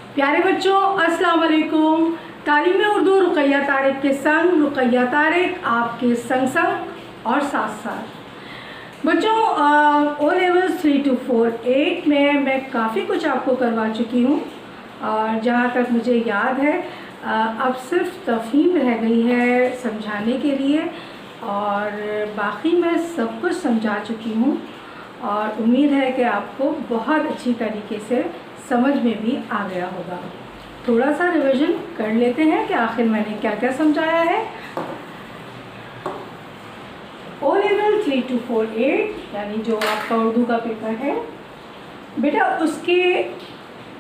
प्यारे बच्चों, अस्सलाम वालेकुम। तालीम उर्दू रुकैया तारिक के संग रुकैया तारिक आपके संग संग और साथ साथ। बच्चों, ओ लेवल्स 3 to 4 8 में मैं काफ़ी कुछ आपको करवा चुकी हूँ और जहाँ तक मुझे याद है अब सिर्फ तफ़हीम रह गई है समझाने के लिए और बाकी मैं सब कुछ समझा चुकी हूँ और उम्मीद है कि आपको बहुत अच्छी तरीके से समझ में भी आ गया होगा। थोड़ा सा रिवीजन कर लेते हैं कि आखिर मैंने क्या क्या समझाया है। ओ लेवल 3 to 4 8 यानी जो आपका उर्दू का पेपर है बेटा, उसके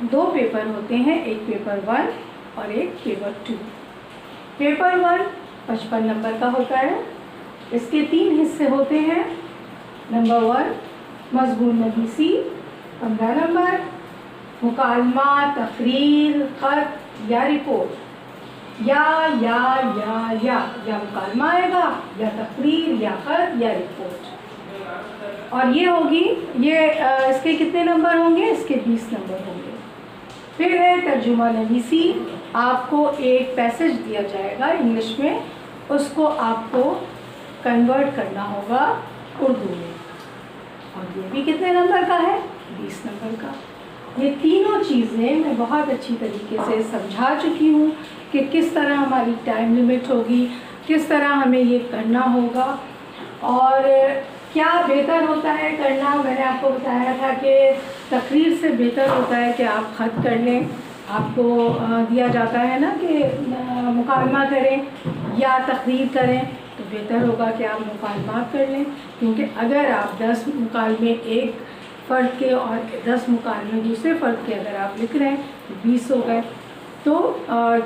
2 पेपर होते हैं, एक पेपर 1 और एक पेपर 2। पेपर 1 55 नंबर का होता है। इसके 3 हिस्से होते हैं। नंबर 1 मज़मून नवीसी 15 नंबर, मुकालमा, तकरीर, ख़त या रिपोर्ट या मुकालमा आएगा या तकरीर या ख़त या रिपोर्ट। और ये होगी इसके कितने नंबर होंगे? इसके 20 नंबर होंगे। फिर है तर्जुमा नवीसी। आपको एक पैसेज दिया जाएगा इंग्लिश में, उसको आपको कन्वर्ट करना होगा उर्दू में और ये भी कितने नंबर का है? 20 नंबर का। ये तीनों चीज़ें मैं बहुत अच्छी तरीके से समझा चुकी हूँ कि किस तरह हमारी टाइम लिमिट होगी, किस तरह हमें ये करना होगा और क्या बेहतर होता है करना। मैंने आपको बताया था कि तकरीर से बेहतर होता है कि आप ख़त कर लें। आपको दिया जाता है ना कि मुकालमा करें या तकरीर करें, तो बेहतर होगा कि आप मुकालमात कर लें, क्योंकि अगर आप 10 मुकालमे एक फ़र्द के और 10 मुकालमे दूसरे फ़र्द के अगर आप लिख रहे हैं तो 20 हो गए, तो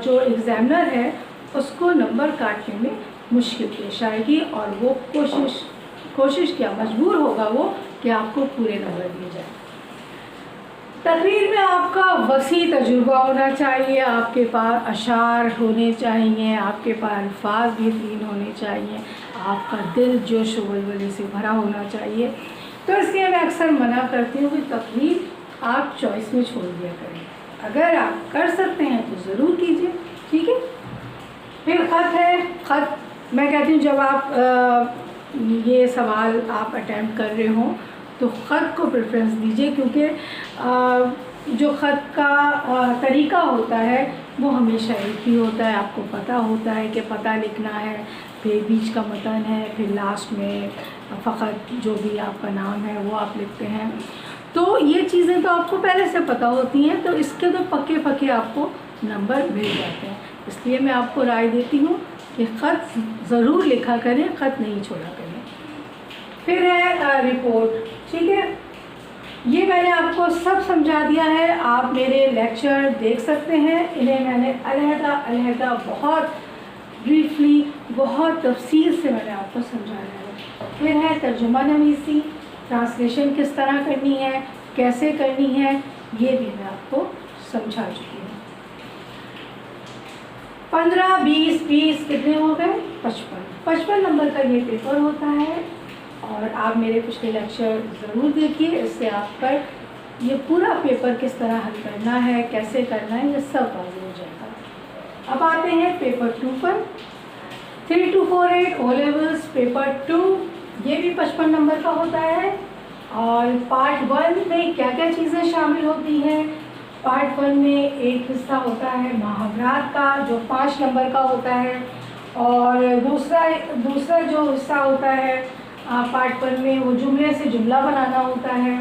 जो एग्ज़ामिनर है उसको नंबर काटने में मुश्किल पेश आएगी और वो कोशिश क्या मजबूर होगा वो कि आपको पूरे नंबर दिए जाए। तकरीर में आपका वसी तजुर्बा होना चाहिए, आपके पास अशार होने चाहिए, आपके पास अल्फाज बेहतरीन होने चाहिए, आपका दिल जोश व वलवले से भरा होना चाहिए। तो इसलिए मैं अक्सर मना करती हूँ कि तकरीर आप चॉइस में छोड़ दिया करें। अगर आप कर सकते हैं तो ज़रूर कीजिए, ठीक है। फिर ख़त है। ख़त मैं कहती हूँ जब आप ये सवाल आप अटैम्प्ट कर रहे हों तो ख़त को प्रेफरेंस दीजिए, क्योंकि जो ख़त का तरीका होता है वो हमेशा एक ही होता है। आपको पता होता है कि पता लिखना है, फिर बीच का मतन है, फिर लास्ट में फ़क़त जो भी आपका नाम है वो आप लिखते हैं। तो ये चीज़ें तो आपको पहले से पता होती हैं, तो इसके तो पक्के आपको नंबर मिल जाते हैं। इसलिए मैं आपको राय देती हूँ कि ख़त ज़रूर लिखा करें, ख़त नहीं छोड़ा करें। फिर है रिपोर्ट, ठीक है। ये मैंने आपको सब समझा दिया है। आप मेरे लेक्चर देख सकते हैं, इन्हें मैंने अलहदा बहुत ब्रीफली बहुत तफसील से मैंने आपको समझाया है। फिर है तर्जुमा नवीसी, ट्रांसलेशन किस तरह करनी है, कैसे करनी है, ये भी मैं आपको समझा चुकी हूँ। 15, 20 कितने हो गए? 55 नंबर का ये पेपर होता है और आप मेरे पिछले लेक्चर ज़रूर देखिए। इससे आप पर ये पूरा पेपर किस तरह हल करना है, कैसे करना है, ये सब वाज़ेह हो जाएगा। अब आते हैं पेपर 2 पर। 3 to 4 8 ओ लेवल्स पेपर 2, ये भी 55 नंबर का होता है। और पार्ट 1 में क्या क्या चीज़ें शामिल होती हैं? पार्ट 1 में एक हिस्सा होता है मुहावरात का जो 5 नंबर का होता है, और दूसरा जो हिस्सा होता है पार्ट 1 में वो जुमले से जुमला बनाना होता है।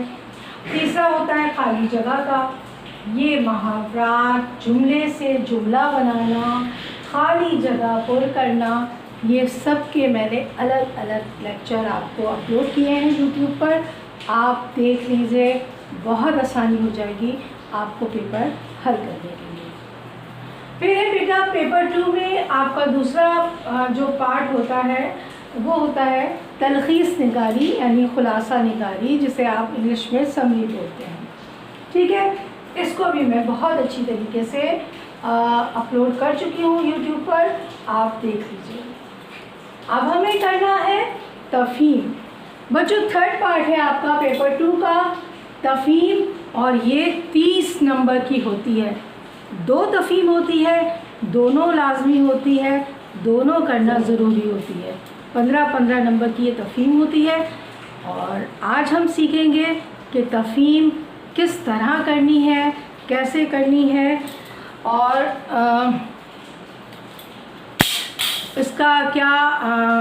तीसरा होता है खाली जगह का। ये मुहावरात, जुमले से जुमला बनाना, खाली जगह पुर करना, ये सब के मैंने अलग अलग लेक्चर आपको अपलोड किए हैं यूट्यूब पर। आप देख लीजिए, बहुत आसानी हो जाएगी आपको पेपर हल करने के लिए। फिर है बेटा पेपर 2 में आपका दूसरा जो पार्ट होता है वो होता है तलखीस निगारी, यानी खुलासा निगारी, जिसे आप इंग्लिश में समरी बोलते हैं, ठीक है। इसको भी मैं बहुत अच्छी तरीके से अपलोड कर चुकी हूँ यूट्यूब पर, आप देख लीजिए। अब हमें करना है तफ़हीम। बच्चों, 3rd पार्ट है आपका पेपर 2 का तफ़हीम, और ये 30 नंबर की होती है। दो तफ़हीम होती है, दोनों लाजमी होती है, दोनों करना ज़रूरी होती है। 15-15 नंबर की ये तफ़हीम होती है और आज हम सीखेंगे कि तफ़हीम किस तरह करनी है, कैसे करनी है और इसका क्या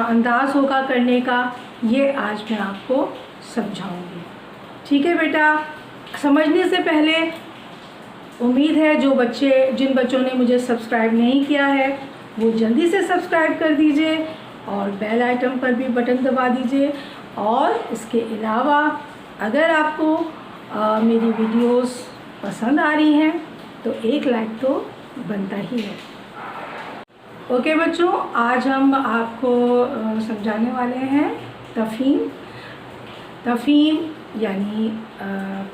अंदाज़ होगा करने का, ये आज मैं आपको समझाऊंगी। ठीक है बेटा, समझने से पहले उम्मीद है जिन बच्चों ने मुझे सब्सक्राइब नहीं किया है वो जल्दी से सब्सक्राइब कर दीजिए और बेल आइकन पर भी बटन दबा दीजिए। और इसके अलावा अगर आपको मेरी वीडियोस पसंद आ रही हैं तो एक लाइक तो बनता ही है। ओके बच्चों, आज हम आपको समझाने वाले हैं तफ़हीम यानी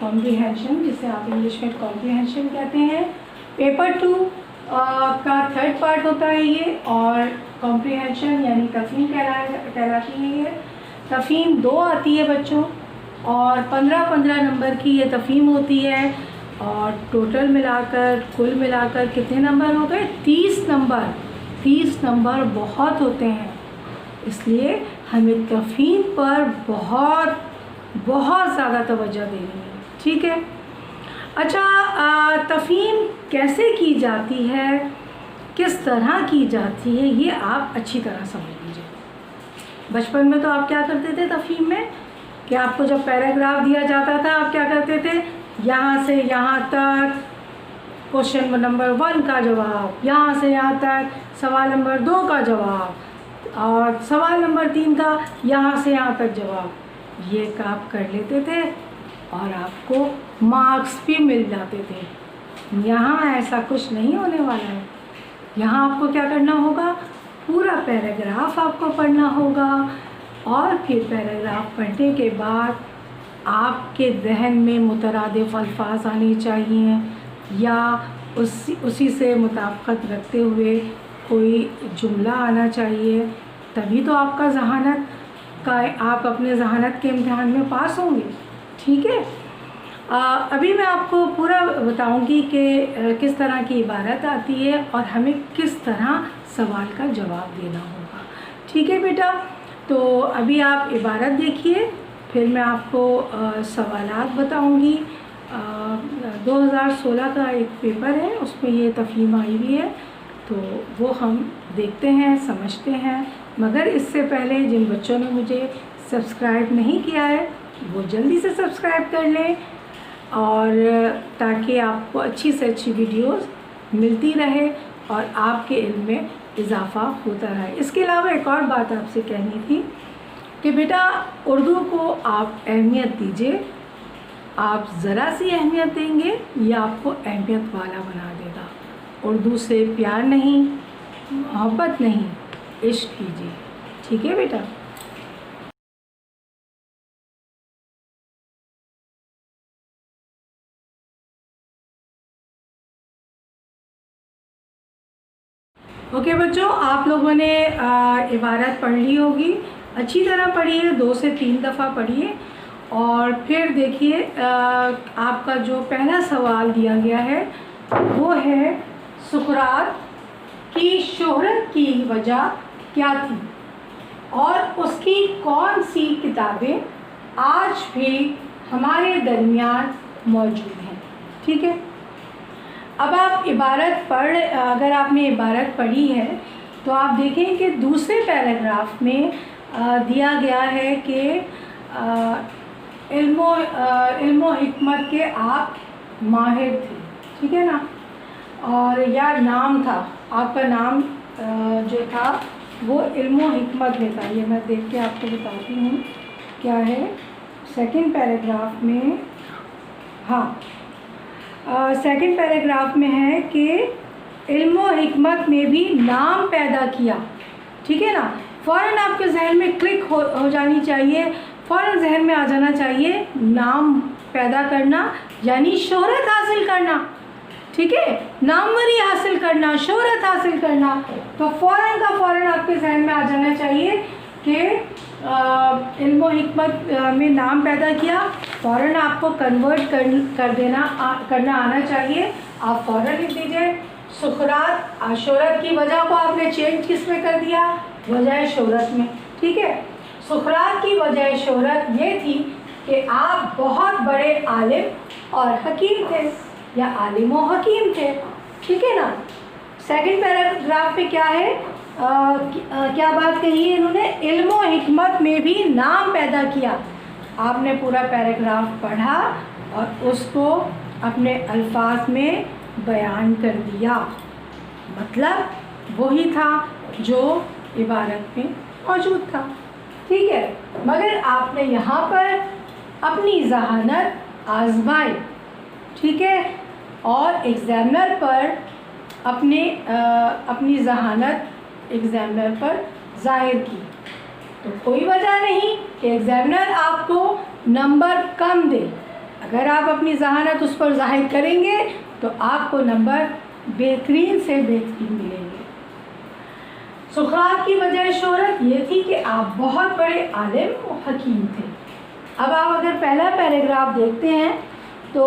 कॉम्प्रिहेंशन, जिसे आप इंग्लिश में कॉम्प्रिहेंशन कहते हैं। पेपर 2 का 3rd पार्ट होता है ये, और कॉम्प्रिहेंशन यानी तफ़हीम कहलाती है ये। तफ़हीम 2 आती है बच्चों और 15-15 नंबर की ये तफ़हीम होती है और टोटल मिलाकर कुल मिलाकर कितने नंबर हो गए? 30 नंबर। 30 नंबर बहुत होते हैं, इसलिए हमें तफ़हीम पर बहुत ज़्यादा तवज्जो देनी है। ठीक है। अच्छा, तफ़हीम कैसे की जाती है, किस तरह की जाती है, ये आप अच्छी तरह समझ लीजिए। बचपन में तो आप क्या करते थे तफ़हीम में कि आपको जब पैराग्राफ दिया जाता था आप क्या करते थे, यहाँ से यहाँ तक क्वेश्चन नंबर 1 का जवाब, यहाँ से यहाँ तक सवाल नंबर 2 का जवाब और सवाल नंबर 3 का यहाँ से यहाँ तक जवाब, ये आप कर लेते थे और आपको मार्क्स भी मिल जाते थे। यहाँ ऐसा कुछ नहीं होने वाला है। यहाँ आपको क्या करना होगा, पूरा पैराग्राफ आपको पढ़ना होगा और फिर पैराग्राफ पढ़ने के बाद आपके जहन में मुतरादिफ अल्फाज आने चाहिए या उसी से मुताबिकत रखते हुए कोई जुमला आना चाहिए, तभी तो आपका ज़हानत का आप अपने ज़हानत के इम्तिहान में पास होंगे। ठीक है। अभी मैं आपको पूरा बताऊंगी कि किस तरह की इबारत आती है और हमें किस तरह सवाल का जवाब देना होगा। ठीक है बेटा, तो अभी आप इबारत देखिए, फिर मैं आपको सवालात बताऊंगी। 2016 का एक पेपर है, उसमें ये तफ़हीम आई हुई है, तो वो हम देखते हैं, समझते हैं। मगर इससे पहले जिन बच्चों ने मुझे सब्सक्राइब नहीं किया है वो जल्दी से सब्सक्राइब कर लें, और ताकि आपको अच्छी से अच्छी वीडियोस मिलती रहे और आपके इल्म में इजाफ़ा होता रहे। इसके अलावा एक और बात आपसे कहनी थी कि बेटा उर्दू को आप अहमियत दीजिए। आप ज़रा सी अहमियत देंगे या आपको अहमियत वाला बना देगा। उर्दू से प्यार नहीं, मोहब्बत नहीं, इश्क कीजिए। ठीक है बेटा। ओके बच्चों, आप लोगों ने इबारत पढ़ ली होगी, अच्छी तरह पढ़िए, 2 से 3 दफ़ा पढ़िए और फिर देखिए आपका जो पहला सवाल दिया गया है वो है सुकरात की शोहरत की वजह क्या थी और उसकी कौन सी किताबें आज भी हमारे दरमियान मौजूद हैं। ठीक है। अब आप अगर आपने इबारत पढ़ी है तो आप देखें कि दूसरे पैराग्राफ में दिया गया है कि इल्मो हिकमत के आप माहिर थे। ठीक है ना, और या नाम था आपका, नाम जो था वो इल्मो हिकमत में था। ये मैं देख के आपको बताती हूँ क्या है। सेकंड पैराग्राफ में, हाँ, सेकंड पैराग्राफ में है कि इल्मो हिकमत में भी नाम पैदा किया। ठीक है ना, फ़ौरन आपके जहन में क्लिक हो जानी चाहिए, फ़ौरन जहन में आ जाना चाहिए नाम पैदा करना यानी शोहरत हासिल करना। ठीक है, नामवरी हासिल करना, शोहरत हासिल करना, तो फ़ौरन का फ़ौरन आपके जहन में आ जाना चाहिए कि इल्मो हिकमत में नाम पैदा किया। फ़ौरन आपको कन्वर्ट करना आना चाहिए आप फ़ौरन लिख दीजिए सुखरात। शोहरत की वजह को आपने चेंज किस में कर दिया, वजह शोहरत में, ठीक है। सुखरात की वजह शोहरत ये थी कि आप बहुत बड़े आलिम और हकीम थे, या आलिम व हकीम थे, ठीक है ना। सेकंड पैराग्राफ में क्या है, क्या बात कही है इन्होंने, इल्म व हिकमत में भी नाम पैदा किया। आपने पूरा पैराग्राफ पढ़ा और उसको अपने अल्फाज में बयान कर दिया, मतलब वही था जो इबारत में मौजूद था, ठीक है। मगर आपने यहाँ पर अपनी ज़हानत आजमाई, ठीक है, और एग्ज़ामिनर पर अपनी ज़हानत एग्ज़ामिनर पर ज़ाहिर की। तो कोई वजह नहीं कि एग्ज़ामिनर आपको नंबर कम दे। अगर आप अपनी ज़हानत उस पर ज़ाहिर करेंगे तो आपको नंबर बेहतरीन से बेहतरीन मिलेंगे। सुखरात की वजह शोहरत ये थी कि आप बहुत बड़े आलिम और हकीम थे। अब आप अगर पहला पैराग्राफ देखते हैं तो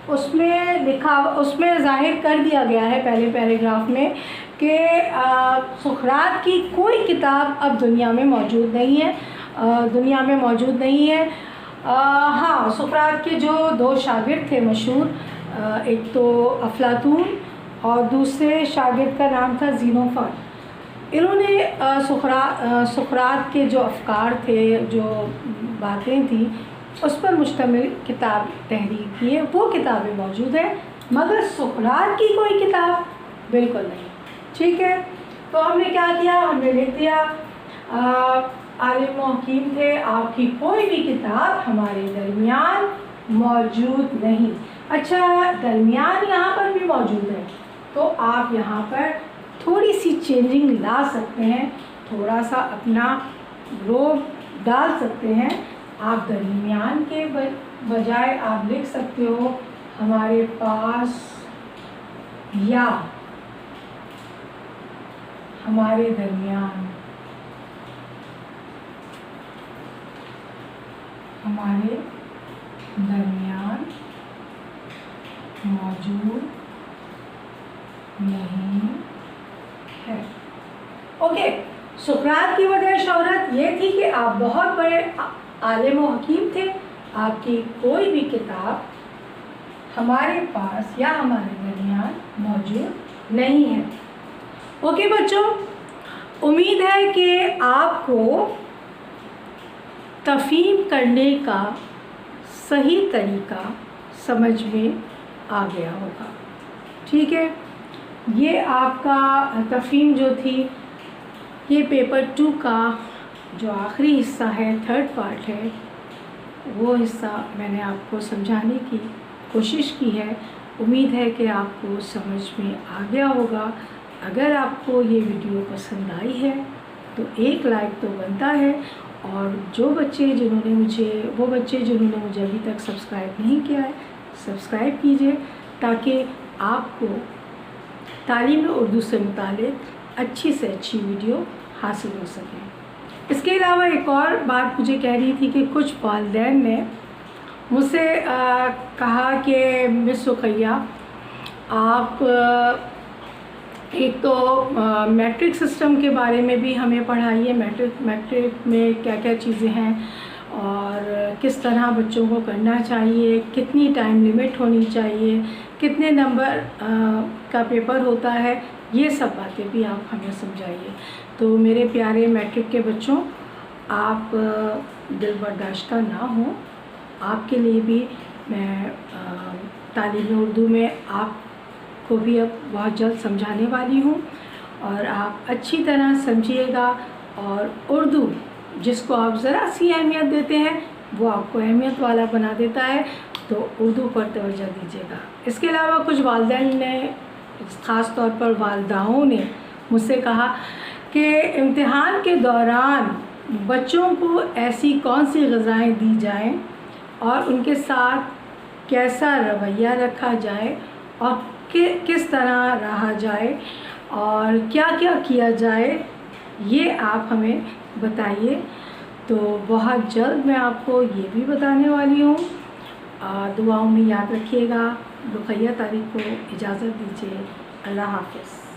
उसमें ज़ाहिर कर दिया गया है पहले पैराग्राफ में कि सुखरात की कोई किताब अब दुनिया में मौजूद नहीं है। हाँ, सुकरात के जो दो शागिर्द थे मशहूर, एक तो अफलातून और दूसरे शागिर्द का नाम था ज़ीनोफर। इन्होंने सुकरात के जो अफकार थे, जो बातें थी, उस पर मुश्तमिल किताब तहरीर की है। वो किताबें मौजूद हैं, मगर सुकरात की कोई किताब बिल्कुल नहीं, ठीक है। तो हमने क्या किया, हमने लिख दिया आलिम व हकीम थे, आपकी कोई भी किताब हमारे दरमियान मौजूद नहीं। अच्छा, दरमियान यहाँ पर भी मौजूद है, तो आप यहाँ पर थोड़ी सी चेंजिंग ला सकते हैं, थोड़ा सा अपना रोब डाल सकते हैं। आप दरमियान के बजाय आप लिख सकते हो हमारे पास, या हमारे दरमियान, हमारे दरमियान मौजूद नहीं है। ओके, सुकरात की वजह शोहरत ये थी कि आप बहुत बड़े आलिम व हकीम थे, आपकी कोई भी किताब हमारे पास या हमारे दरमियान मौजूद नहीं है। ओके बच्चों, उम्मीद है कि आपको तफ़हीम करने का सही तरीका समझ में आ गया होगा, ठीक है। ये आपका तफ़हीम जो थी, ये पेपर 2 का जो आखिरी हिस्सा है, थर्ड पार्ट है, वो हिस्सा मैंने आपको समझाने की कोशिश की है। उम्मीद है कि आपको समझ में आ गया होगा। अगर आपको ये वीडियो पसंद आई है तो एक लाइक तो बनता है, और वो बच्चे जिन्होंने मुझे अभी तक सब्सक्राइब नहीं किया है, सब्सक्राइब कीजिए, ताकि आपको तालीम उर्दू से मुताल्लिक़ अच्छी से अच्छी वीडियो हासिल हो सके। इसके अलावा एक और बात मुझे कह रही थी कि कुछ वालिदैन ने मुझसे कहा कि मिस रुक़ैया, आप एक तो मैट्रिक सिस्टम के बारे में भी हमें पढ़ाइए, मैट्रिक में क्या क्या चीज़ें हैं और किस तरह बच्चों को करना चाहिए, कितनी टाइम लिमिट होनी चाहिए, कितने नंबर का पेपर होता है, ये सब बातें भी आप हमें समझाइए। तो मेरे प्यारे मैट्रिक के बच्चों, आप दिल बर्दाश्ता ना हो, आपके लिए भी मैं तालीम उर्दू में आपको भी अब बहुत जल्द समझाने वाली हूँ, और आप अच्छी तरह समझिएगा, और उर्दू जिसको आप ज़रा सी अहमियत देते हैं वो आपको अहमियत वाला बना देता है, तो उर्दू पर तवज्जो दीजिएगा। इसके अलावा कुछ वालिदैन ने, ख़ास तौर पर वालिदाओं ने मुझसे कहा कि इम्तिहान के दौरान बच्चों को ऐसी कौन सी ग़िज़ाएँ दी जाएं और उनके साथ कैसा रवैया रखा जाए और किस तरह रहा जाए और क्या क्या किया जाए, ये आप हमें बताइए। तो बहुत जल्द मैं आपको ये भी बताने वाली हूँ। दुआओं में याद रखिएगा। رقیہ طارق کو اجازت دیجیے. اللہ حافظ.